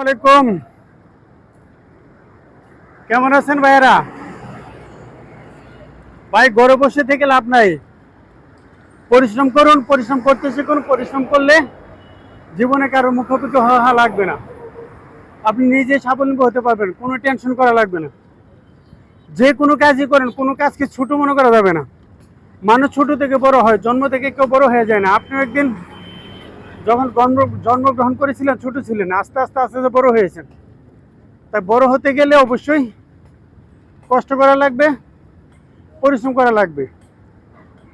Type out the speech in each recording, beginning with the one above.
আলাইকুম। কেমন আছেন ভাইয়েরা? ভাই ঘরে বসে থেকে লাভ নাই, পরিশ্রম করুন, পরিশ্রম করতে শিখুন। পরিশ্রম করলে জীবনে কারো মুখোমুখি হওয়া লাগবে না, আপনি নিজে স্বাবলম্বী হতে পারবেন, কোনো টেনশন করা লাগবে না। যে কোনো কাজই করেন, কোনো কাজকে ছোট মনে করা যাবে না। মানুষ ছোট থেকে বড় হয়, জন্ম থেকে কেউ বড় হয়ে যায় না। আপনি একদিন যখন জন্মগ্রহণ করেছিলেন ছোট ছিলেন, আস্তে আস্তে আস্তে আস্তে বড় হয়েছেন। তাই বড় হতে গেলে অবশ্যই কষ্ট করা লাগবে, পরিশ্রম করা লাগবে।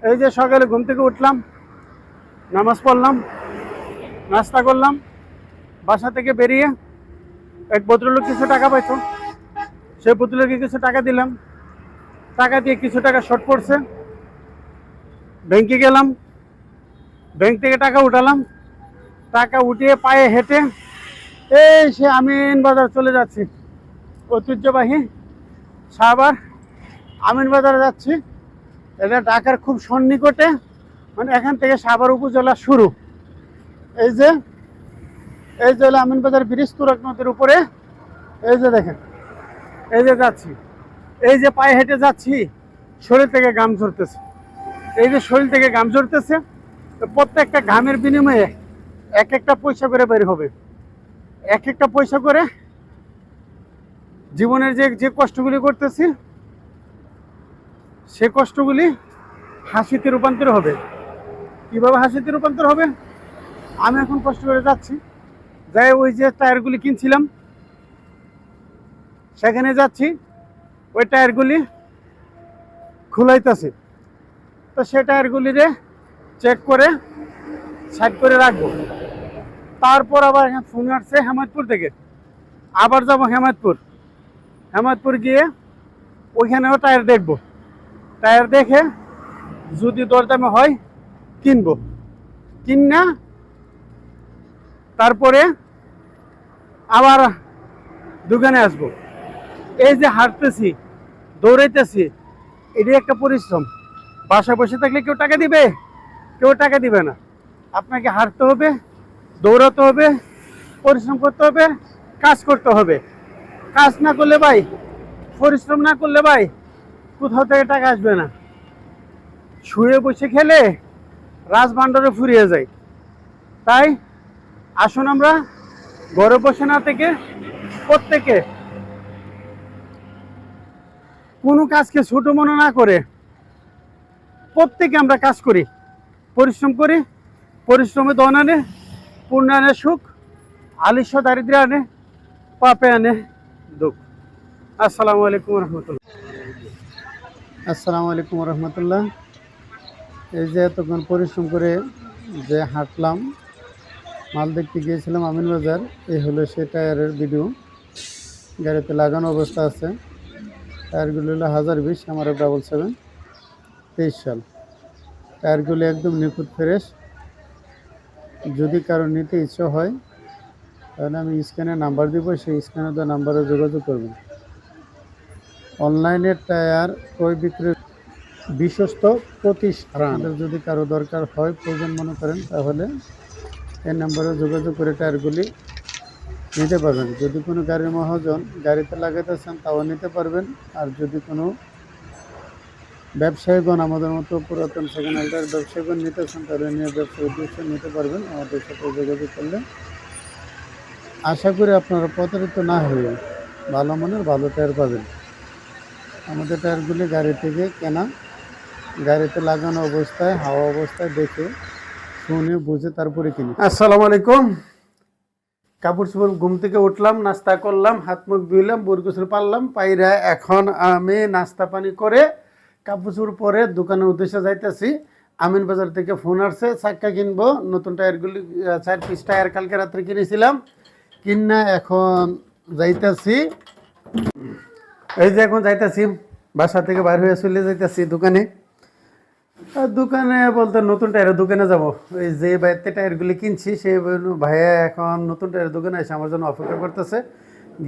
এই যে সকালে ঘুম থেকে উঠলাম, নামাজ পড়লাম, নাস্তা করলাম, বাসা থেকে বেরিয়ে এক ভদ্রলোক কিছু টাকা পাইতো, সেই ভদ্রলোকে কিছু টাকা দিলাম, টাকা দিয়ে কিছু টাকা শর্ট পড়ছে। ব্যাংকে গেলাম, ব্যাংক থেকে টাকা উঠালাম, টাকা উঠিয়ে পায়ে হেঁটে এই সে আমিন বাজার চলে যাচ্ছি। ঐতিহ্যবাহী সাভার আমিন বাজারে যাচ্ছি। এটা ঢাকার খুব সন্নিকটে, মানে এখান থেকে সাভার উপজেলা শুরু। এই যে হলো আমিন বাজার ব্রিজ, তুরাগ নদীর উপরে। এই যে দেখেন, এই যে যাচ্ছি, এই যে পায়ে হেঁটে যাচ্ছি, শরীর থেকে ঘাম ঝরতেছে। এই যে শরীর থেকে ঘাম ঝরতেছে, প্রত্যেকটা ঘামের বিনিময়ে এক একটা পয়সা করে বের হবে, এক একটা পয়সা করে জীবনের যে যে কষ্টগুলি করতেছি, সে কষ্টগুলি হাসিতে রূপান্তর হবে। কিভাবে হাসিতে রূপান্তর হবে? আমি এখন কষ্ট করে যাচ্ছি, যাই ওই যে টায়ারগুলি কিনছিলাম সেখানে যাচ্ছি, ওই টায়ারগুলি খুলাইতেছি। তো সে টায়ারগুলিরে চেক করে সাইড করে রাখবো। তারপর আবার এখানে ফোন আসছে হেমায়তপুর থেকে, আবার যাব হেমায়তপুর। হেমায়তপুর গিয়ে ওইখানেও টায়ার দেখবো, টায়ার দেখে যদি দরদামে হয় কিনবো, কিনা তারপরে আবার দোকানে আসবো। এই যে হাঁটতেছি, দৌড়াইতেছি, এটাই একটা পরিশ্রম। বাসায় বসে থাকলে কেউ টাকা দিবে? কেউ টাকা দিবে না। আপনাকে হাঁটতে হবে, দৌড়াতে হবে, পরিশ্রম করতে হবে, কাজ করতে হবে। কাজ না করলে ভাই, পরিশ্রম না করলে ভাই, কোথাও থেকে টাকা আসবে না। শুয়ে বসে খেলে রাজভাণ্ডারে ফুরিয়ে যায়। তাই আসুন আমরা ঘরে বসে না থেকে প্রত্যেকে কোনো কাজকে ছোট মনে না করে প্রত্যেকে আমরা কাজ করি, পরিশ্রম করি। পরিশ্রমে ধন আনে, পূর্ণ আনে সুখ, আলিস্য দারিদ্র্য আনে, পাপে আনে দুঃখ। আসসালামু আলাইকুম রহমতুল্লাহ। আসসালামু আলাইকুম রহমতুল্লাহ। এই যে এতক্ষণ পরিশ্রম করে যে হাঁটলাম, মাল দেখতে গিয়েছিলাম আমিন বাজার, এই হলো সে টায়ারের ভিডিও। গাড়িতে লাগানো অবস্থা আছে। টায়ারগুলো হলো 1020 আমার 777 সাল। টায়ারগুলো একদম নিখুঁত ফ্রেশ। যদি কারো নিতে ইচ্ছা হয় তাহলে আমি স্ক্যানে নাম্বার দিব, সেই স্ক্যানে দেওয়া নাম্বারে যোগাযোগ করবেন। অনলাইনে টায়ার ক্রয় বিক্রয় বিশ্বস্ত প্রতিষ্ঠান। যদি কারো দরকার হয়, প্রয়োজন মনে করেন, তাহলে এই নাম্বারে যোগাযোগ করে টায়ারগুলি নিতে পারবেন। যদি কোনো গাড়ির মহাজন গাড়িতে লাগাতে চান তাও নিতে পারবেন। আর যদি কোনো ব্যবসায়ীগণ আমাদের মতো পুরাতন সেকেন্ড হ্যান্ডের ব্যবসায়ীগণ নিতে চান, তাহলে নিয়ে ব্যবসার উদ্দেশ্যে নিতে পারবেন। আমাদের সাথে যোগাযোগ করলে আশা করি আপনারা প্রতারিত না হয়ে ভালো মানের ভালো টায়ার পাবেন। আমাদের টায়ারগুলি গাড়ি থেকে কেনা, গাড়িতে লাগানো অবস্থায়, হাওয়া অবস্থায় দেখে শুনে বুঝে তারপরে কিনি। আসসালামু আলাইকুম। কাপড় চোপড় ঘুম থেকে উঠলাম, নাস্তা করলাম, হাত মুখ ধুইলাম, বোরগোসল পারলাম পাইরা এখন আমি নাস্তা পানি করে কাপড় চোপড় পরে দোকানের উদ্দেশ্যে যাইতেছি। আমিন বাজার থেকে ফোন আসছে, চাক্কা কিনবো। নতুন টায়ারগুলি 4 পিস টায়ার কালকে রাত্রে কিনেছিলাম, কিনা এখন যাইতেছি। এই যে এখন যাইতেছি, বাসা থেকে বাইর হয়ে চলে যাইতেছি দোকানে। দোকানে বলতে নতুন টায়ারের দোকানে যাব। ওই যে বাইরে টায়ারগুলি কিনছি সেই ভাইয়া এখন নতুন টায়ারের দোকানে এসে আমার জন্য অপেক্ষা করতেছে।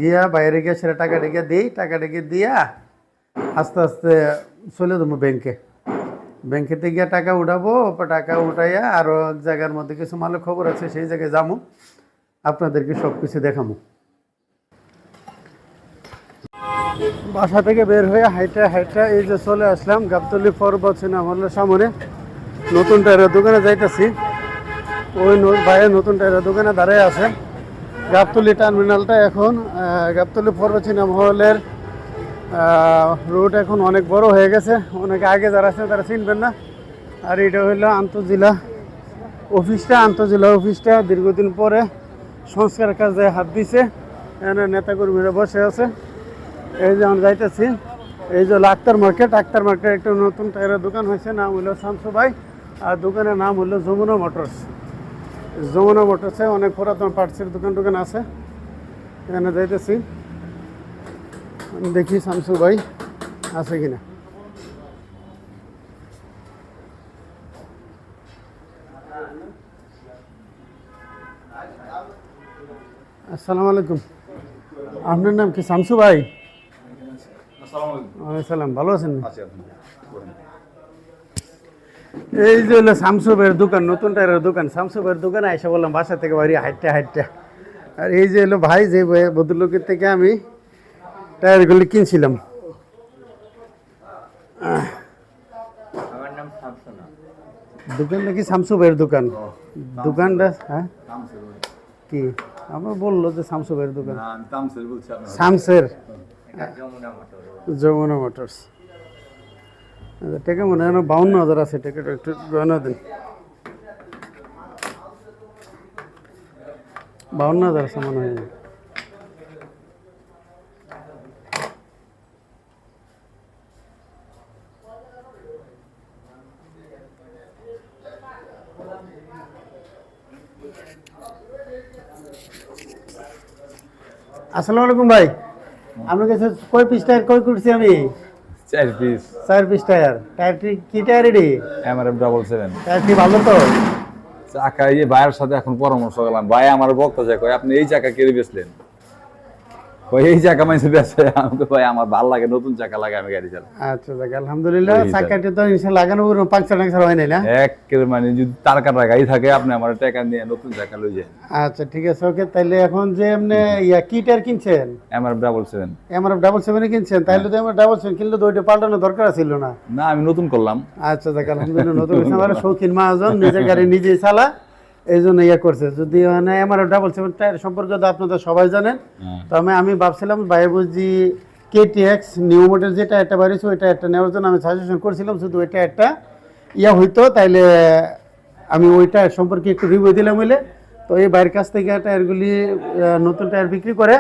গিয়া বাইরে গিয়ে সেটা টাকা ডেকে দিই, টাকা ডেকে দিয়া আস্তে আস্তে চলে যাবো ব্যাংকে। ব্যাংকেতে গিয়া টাকা উঠাবো, টাকা উঠাইয়া আরও এক জায়গার মধ্যে কিছু মালের খবর আছে, সেই জায়গায় যাবো, আপনাদেরকে সব কিছু দেখাবো। বাসা থেকে বের হয়ে হাইটা হাইটা এই যে চলে আসলাম গাবতলী পর্বত সিনেমা হলের সামনে। নতুন টায়ারের দোকানে যাইতেছি। ওই ভাইয়ের নতুন টায়ারের দোকানে দাঁড়ায় আছে। গাবতলী টার্মিনালটা এখন গাবতলী পর্বত সিনেমা হলের রোড এখন অনেক বড় হয়ে গেছে। অনেক আগে যারা আছে তারা চিনবেন না। আর এটা হইলো আন্তঃজেলা অফিসটা দীর্ঘদিন পরে সংস্কার কাজে হাত দিছে। এখানে নেতাকর্মীরা বসে আছে। এই যে আমরা যাইতেছি, এই যে আক্তার মার্কেট একটা নতুন টায়ারের দোকান হয়েছে, নাম হলো শামসু ভাই। আর দোকানের নাম হলো যমুনা মোটরসে অনেক পুরাতন পার্টসের দোকান আছে। এখানে যাইতেছি, দেখি শামসু ভাই আছে কিনা। আসসালামু আলাইকুম, আপনার নাম কি? শামসু ভাই? সালাম, ভালো আছেন? এই যে হলো শামসু ভাইয়ের দোকান, নতুন টায়ারের দোকান। শামসু ভাইয়ের দোকানে এসে বললাম বাসা থেকে বাড়ি হাইটটা। আর এই যে হলো ভাই, যে ভদ্রলোকের থেকে আমি টায়ারগুলি কিনছিলাম। দোকানটা কি শামসু ভাইয়ের দোকান? দোকানটা হ্যাঁ কি আমার বললো যে শামসু ভাইয়ের দোকান? শামসের যমুনা মোটরস। টাকা মনে হয় 52,000 আছে। টাকাটা একটু গয়না দিন। 52,000 আছে মনে হয়। আসসালামু আলাইকুম ভাই, আপনার কাছে কয় পিস টায়ার কয় করছি আমি? 4 পিস টায়ার। টায়ারটি কি টায়ার? এডি এমআরএফ 777। টায়ারটি ভালো তো? চাকা এই ভাইয়ের সাথে এখন পরামর্শ করলাম। ভাই আমার বক্তা যায়, কয় আপনি এই চাকা কে বেচলেন? কই এই চাকা মাইছে বেচে। আমাকে ভাই আমার ভালো লাগে, নতুন চাকা লাগে, আমি গাড়ি চালাই। আচ্ছা যাক, আলহামদুলিল্লাহ। চাকাটি তো ইনশাআল্লাহ লাগানো পুরো পাংচার হয় নাই না? একেবারে মানে যদি তার কাটা গাড়ি থাকে আপনি আমার টাকা নিয়ে নতুন চাকা লই যান। আচ্ছা ঠিক আছে, ওকে। তাইলে এখন যে এমনি কি টায়ার কিনছেন? এমআরএফ 777। এমআরএফ 777 কিনছেন? তাইলে তো আমার 777 কিনলে তো ওইটা পাল্টানো দরকার ছিল না? না, আমি নতুন করলাম। আচ্ছা যাক, আলহামদুলিল্লাহ। নতুন আমার শৌখিন মহাজন, নিজের গাড়ি নিজেই চালা, এই জন্য করছে। যদি মানে এমআরএফ 777 টায়ার সম্পর্কে তো আপনাদের সবাই জানেন। তবে আমি ভাবছিলাম ভাই বুঝি কেটিএক্স নিউ মডেল যে টায়ারটা বাড়িয়েছে ওই টায়ারটা নেওয়ার জন্য আমি সাজেশন করছিলাম। শুধু ওই টায়ারটা হইতো, তাইলে আমি ওই টায়ার সম্পর্কে একটু রিভিউ দিলাম বলে। তো এই বাইরের কাছ থেকে টায়ারগুলি নতুন টায়ার বিক্রি করে।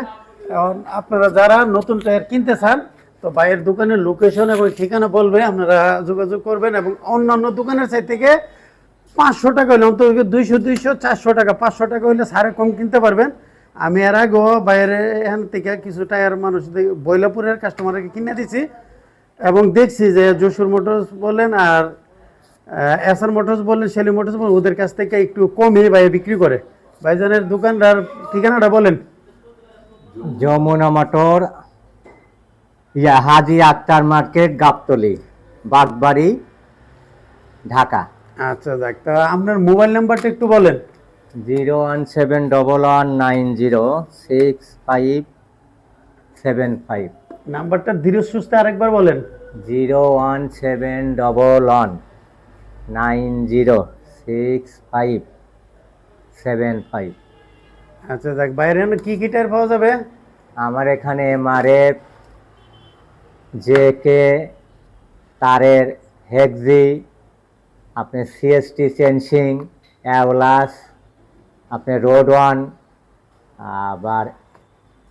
এখন আপনারা যারা নতুন টায়ার কিনতে চান, তো বাইরের দোকানের লোকেশন এবং ঠিকানা বলবে, আপনারা যোগাযোগ করবেন। এবং অন্যান্য দোকানের সাইড থেকে 500 টাকা হলে অন্তত 200, 400 টাকা, 500 টাকা হলে সারে কম কিনতে পারবেন। আমি এর আগেও বাইরে এখান থেকে কিছু টায়ার মানুষ বৈলাপুরের কাস্টমারকে কিনে দিছি এবং দেখছি যে যশোর মোটরস বলেন আর এসআর মোটরস বলেন, শেলি মোটরস বলেন, ওদের কাছ থেকে একটু কমে বাইরে বিক্রি করে। ভাইজানের দোকানদার ঠিকানাটা বলেন। যমুনা মোটর, হাজি আক্তার মার্কেট, গাবতলী, বাগবাড়ি, ঢাকা। আচ্ছা যাক, তা আপনার মোবাইল নাম্বারটা একটু বলেন। 01711906575। নাম্বারটা ধীরে সুস্থে আরেকবার বলেন। 01711906575। আচ্ছা যাক, বাইরে কি কি টায়ার পাওয়া যাবে? আমার এখানে এমআরএফ, জেকে, তারের, হেক্সি, আপনি সিএসটি চেনসিং, অ্যাওলাস, আপনি রোড ওয়ান, আবার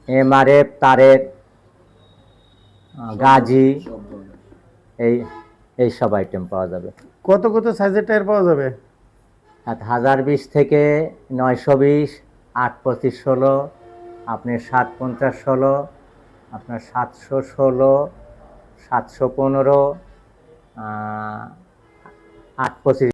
এমআরএফ তারের, গাজি, এই সব আইটেম পাওয়া যাবে। কত কত সাইজের টায়ার পাওয়া যাবে? 1020 থেকে 920, 825/16, আপনি 750/16, আপনার 716, 715, 825।